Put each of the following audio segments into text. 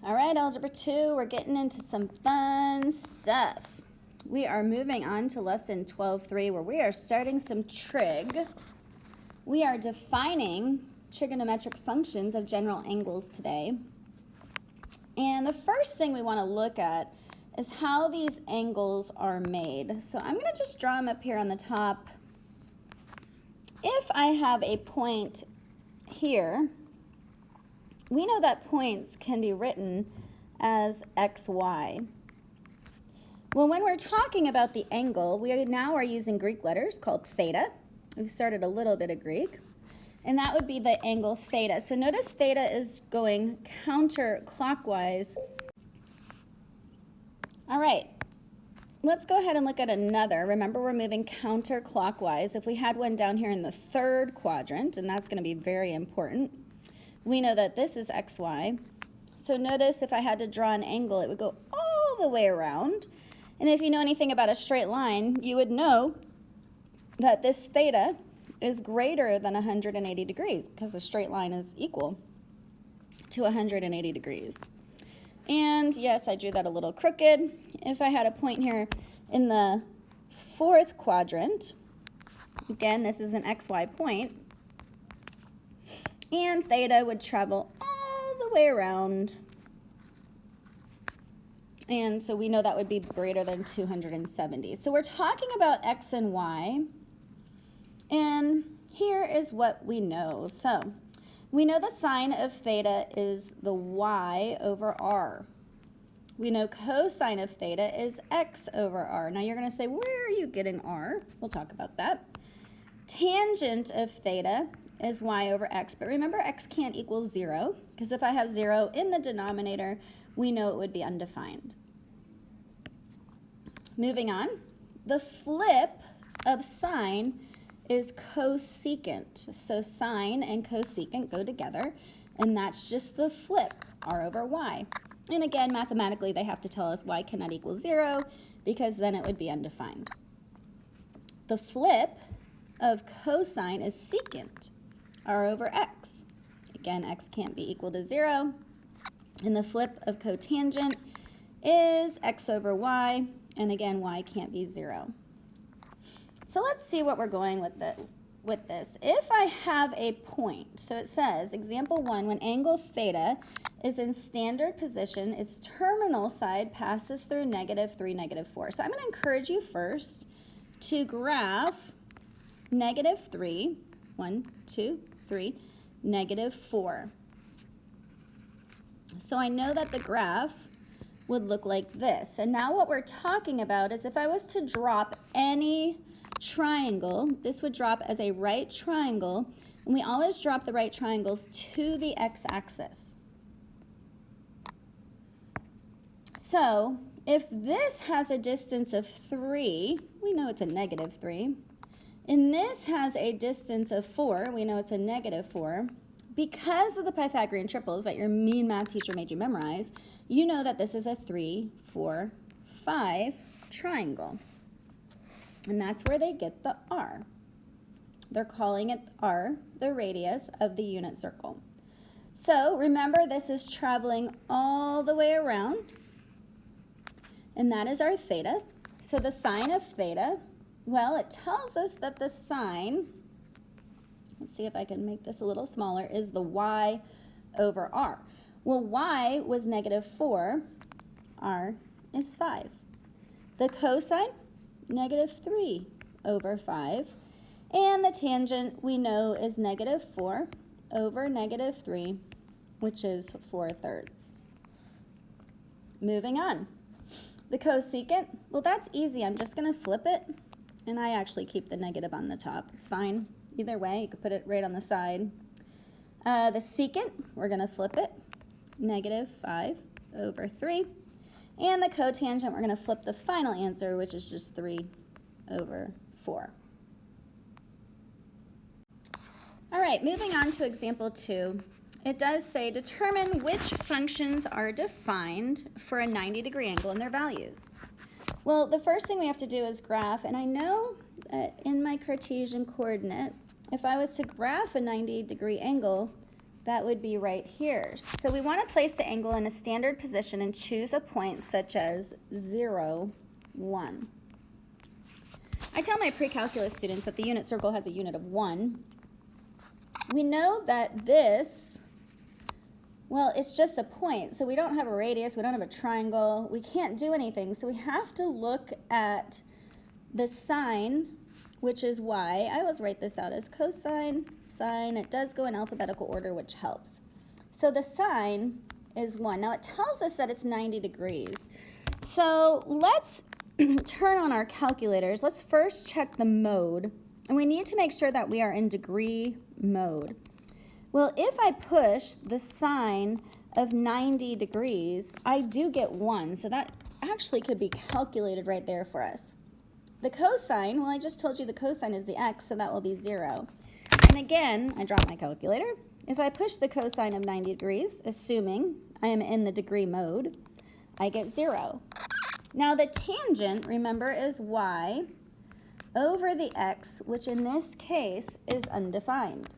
All right, Algebra 2, we're getting into some fun stuff. We are moving on to lesson 12.3 where we are starting some trig. We are defining trigonometric functions of general angles today. And the first thing we want to look at is how these angles are made. So I'm going to just draw them up here on the top. If I have a point here, we know that points can be written as xy. Well, when we're talking about the angle, we now are using Greek letters called theta. We've started a little bit of Greek. And that would be the angle theta. So notice theta is going counterclockwise. All right, let's go ahead and look at another. Remember, we're moving counterclockwise. If we had one down here in the third quadrant, and that's going to be very important, we know that this is xy. So notice if I had to draw an angle, it would go all the way around. And if you know anything about a straight line, you would know that this theta is greater than 180 degrees because a straight line is equal to 180 degrees. And yes, I drew that a little crooked. If I had a point here in the fourth quadrant, again, this is an xy point, and theta would travel all the way around. And so we know that would be greater than 270. So we're talking about x and y. And here is what we know. So we know the sine of theta is the y over r. We know cosine of theta is x over r. Now you're going to say, where are you getting r? We'll talk about that. Tangent of theta is y over x. But remember, x can't equal 0, because if I have 0 in the denominator, we know it would be undefined. Moving on, the flip of sine is cosecant. So sine and cosecant go together, and that's just the flip, r over y. And again, mathematically, they have to tell us y cannot equal 0, because then it would be undefined. The flip of cosine is secant, r over x. Again, x can't be equal to 0. And the flip of cotangent is x over y, and again, y can't be 0. So let's see what we're going with this. If I have a point, so it says, example 1, when angle theta is in standard position, its terminal side passes through -3, -4. So I'm going to encourage you first to graph -3, 1, 2, 3, -4. So I know that the graph would look like this. And now what we're talking about is if I was to drop any triangle, this would drop as a right triangle, and we always drop the right triangles to the x-axis. So if this has a distance of 3, we know it's a -3, and this has a distance of 4, we know it's a -4, because of the Pythagorean triples that your mean math teacher made you memorize, you know that this is a 3, 4, 5 triangle. And that's where they get the r. They're calling it r, the radius of the unit circle. So remember, this is traveling all the way around, and that is our theta. So the sine of theta, well, it tells us that the sine, let's see if I can make this a little smaller, is the y over r. Well, y was -4, r is 5. The cosine, -3 over 5. And the tangent we know is -4 over -3, which is 4/3. Moving on. The cosecant, well, that's easy. I'm just going to flip it, and I actually keep the negative on the top. It's fine. Either way, you could put it right on the side. The secant, we're going to flip it, -5 over 3. And the cotangent, we're going to flip the final answer, which is just 3 over 4. All right, moving on to example 2. It does say, determine which functions are defined for a 90-degree angle and their values. Well, the first thing we have to do is graph, and I know that in my Cartesian coordinate, if I was to graph a 90-degree angle, That would be right here. So we want to place the angle in a standard position and choose a point such as 0, 1. I tell my pre-calculus students that the unit circle has a unit of 1. We know that this, well, it's just a point, so we don't have a radius, we don't have a triangle, we can't do anything, so we have to look at the sine, which is y. I always write this out as cosine, sine. It does go in alphabetical order, which helps. So the sine is 1. Now it tells us that it's 90 degrees. So let's turn on our calculators. Let's first check the mode. And we need to make sure that we are in degree mode. Well, if I push the sine of 90 degrees, I do get 1. So that actually could be calculated right there for us. The cosine, well, I just told you the cosine is the x, so that will be 0. And again, I dropped my calculator. If I push the cosine of 90 degrees, assuming I am in the degree mode, I get 0. Now the tangent, remember, is y over the x, which in this case is undefined.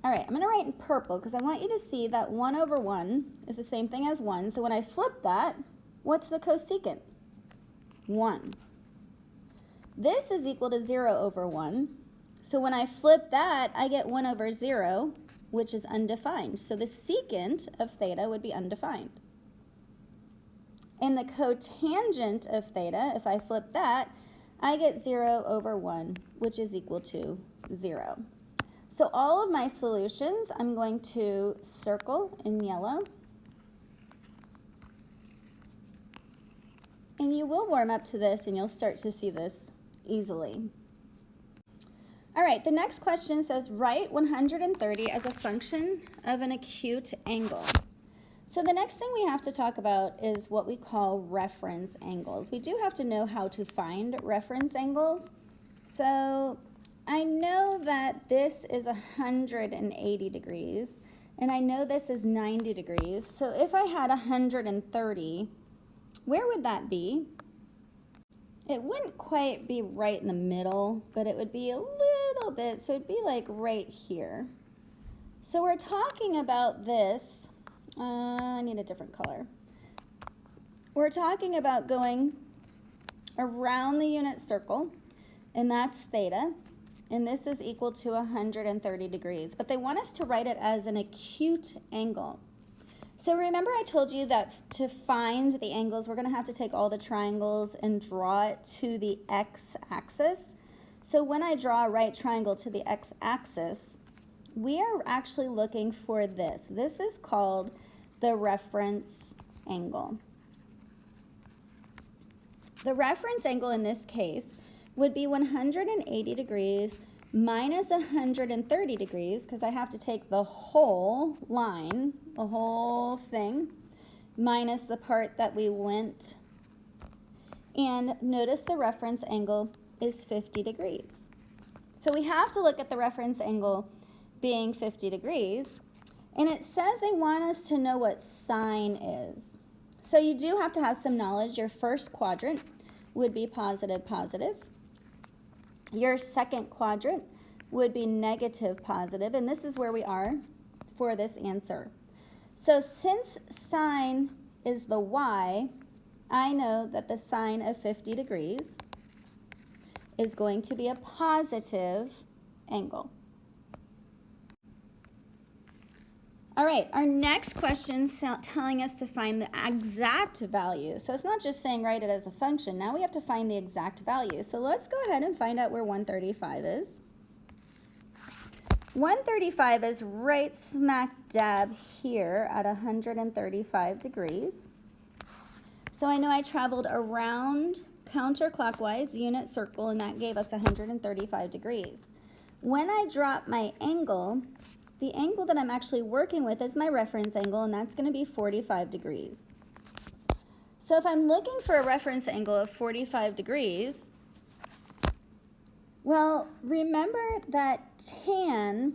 All right, I'm going to write in purple because I want you to see that 1 over 1 is the same thing as 1. So when I flip that, what's the cosecant? 1. This is equal to 0 over 1. So when I flip that, I get 1 over 0, which is undefined. So the secant of theta would be undefined. And the cotangent of theta, if I flip that, I get 0 over 1, which is equal to 0. So all of my solutions, I'm going to circle in yellow. And you will warm up to this and you'll start to see this easily. All right, the next question says, write 130 as a function of an acute angle. So the next thing we have to talk about is what we call reference angles. We do have to know how to find reference angles. So I know that this is 180 degrees, and I know this is 90 degrees. So if I had 130, where would that be? It wouldn't quite be right in the middle, but it would be a little bit, so it'd be like right here. So we're talking about this, I need a different color. We're talking about going around the unit circle, and that's theta. And this is equal to 130 degrees. But they want us to write it as an acute angle. So remember I told you that to find the angles, we're going to have to take all the triangles and draw it to the x-axis. So when I draw a right triangle to the x-axis, we are actually looking for this. This is called the reference angle. The reference angle in this case would be 180 degrees minus 130 degrees, because I have to take the whole line, the whole thing, minus the part that we went. And notice the reference angle is 50 degrees. So we have to look at the reference angle being 50 degrees. And it says they want us to know what sine is. So you do have to have some knowledge. Your first quadrant would be positive, positive. Your second quadrant would be negative, positive, and this is where we are for this answer. So since sine is the y, I know that the sine of 50 degrees is going to be a positive angle. All right, our next question is telling us to find the exact value. So it's not just saying write it as a function. Now we have to find the exact value. So let's go ahead and find out where 135 is. 135 is right smack dab here at 135 degrees. So I know I traveled around counterclockwise, unit circle, and that gave us 135 degrees. When I drop my angle, the angle that I'm actually working with is my reference angle, and that's going to be 45 degrees. So if I'm looking for a reference angle of 45 degrees, well, remember that tan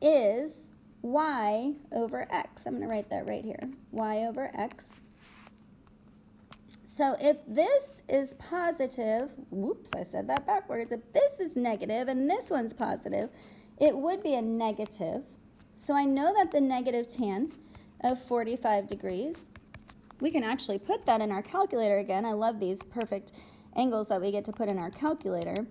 is y over x. I'm going to write that right here, y over x. So if this is positive, whoops, I said that backwards. If this is negative and this one's positive, it would be a negative. So I know that the negative tan of 45 degrees, we can actually put that in our calculator again. I love these perfect angles that we get to put in our calculator,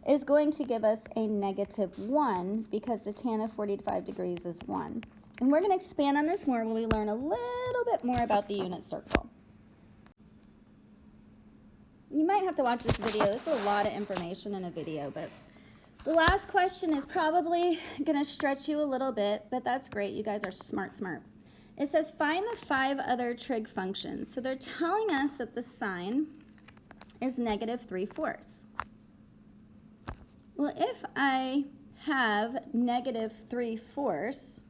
is going to give us a -1 because the tan of 45 degrees is 1. And we're going to expand on this more when we learn a little bit more about the unit circle. You might have to watch this video. This is a lot of information in a video, but the last question is probably going to stretch you a little bit, but that's great. You guys are smart. It says find the 5 other trig functions. So they're telling us that the sine is -3/4. Well, if I have -3/4,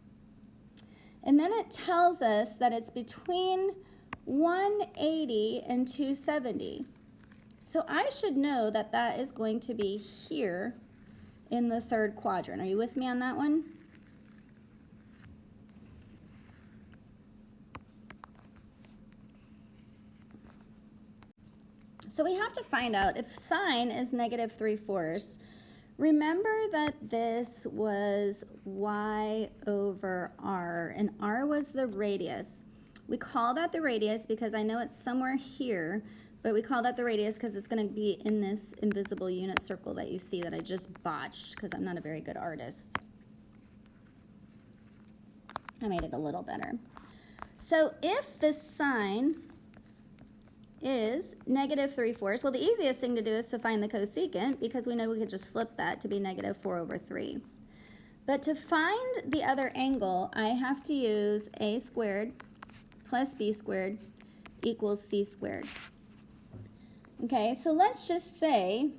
and then it tells us that it's between 180 and 270. So I should know that that is going to be here in the 3rd quadrant. Are you with me on that one? So we have to find out if sine is -3/4. Remember that this was y over r, and r was the radius. We call that the radius because I know it's somewhere here, but we call that the radius because it's going to be in this invisible unit circle that you see that I just botched because I'm not a very good artist. I made it a little better. So if the sine is -3/4, well, the easiest thing to do is to find the cosecant because we know we could just flip that to be -4/3. But to find the other angle, I have to use a squared plus b squared equals c squared. Okay, so let's just say,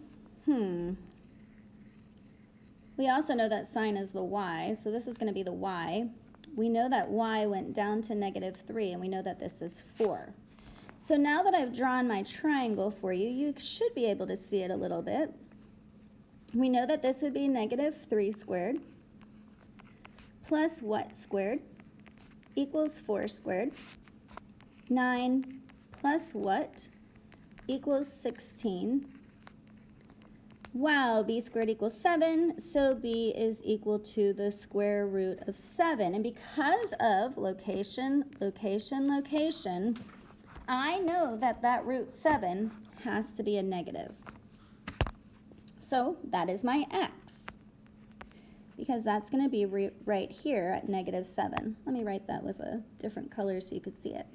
we also know that sine is the y, so this is going to be the y. We know that y went down to -3, and we know that this is 4. So now that I've drawn my triangle for you, you should be able to see it a little bit. We know that this would be -3 squared plus what squared equals 4 squared. 9 plus what equals 16. Wow, b squared equals 7, so b is equal to the square root of 7. And because of location, I know that that root 7 has to be a negative. So that is my x, because that's going to be right here at -7. Let me write that with a different color so you can see it.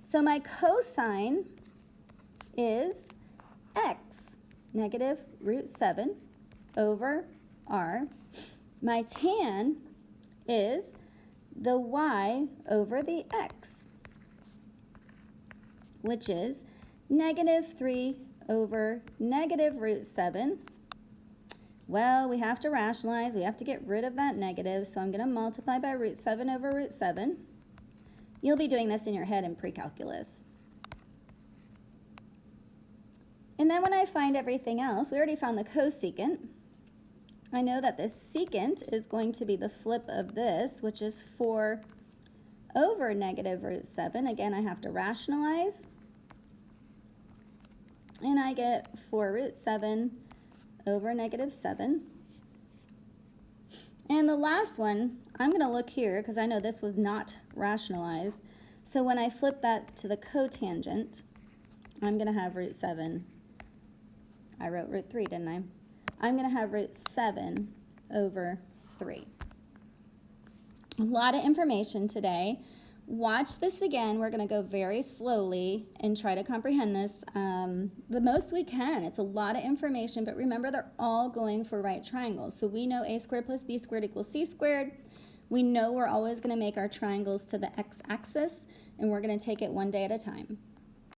So my cosine is x, -√7 over r. My tan is the y over the x, which is -3 over -√7. Well, we have to rationalize. We have to get rid of that negative, so I'm going to multiply by √7 over √7. You'll be doing this in your head in pre-calculus. And then when I find everything else, we already found the cosecant. I know that the secant is going to be the flip of this, which is 4 over -√7. Again, I have to rationalize. And I get 4√7 over -7. And the last one, I'm going to look here because I know this was not rationalized. So when I flip that to the cotangent, I'm going to have √7. I wrote √3, didn't I? I'm going to have √7 over 3. A lot of information today. Watch this again. We're going to go very slowly and try to comprehend this the most we can. It's a lot of information, but remember they're all going for right triangles. So we know a squared plus b squared equals c squared. We know we're always going to make our triangles to the x-axis, and we're going to take it one day at a time.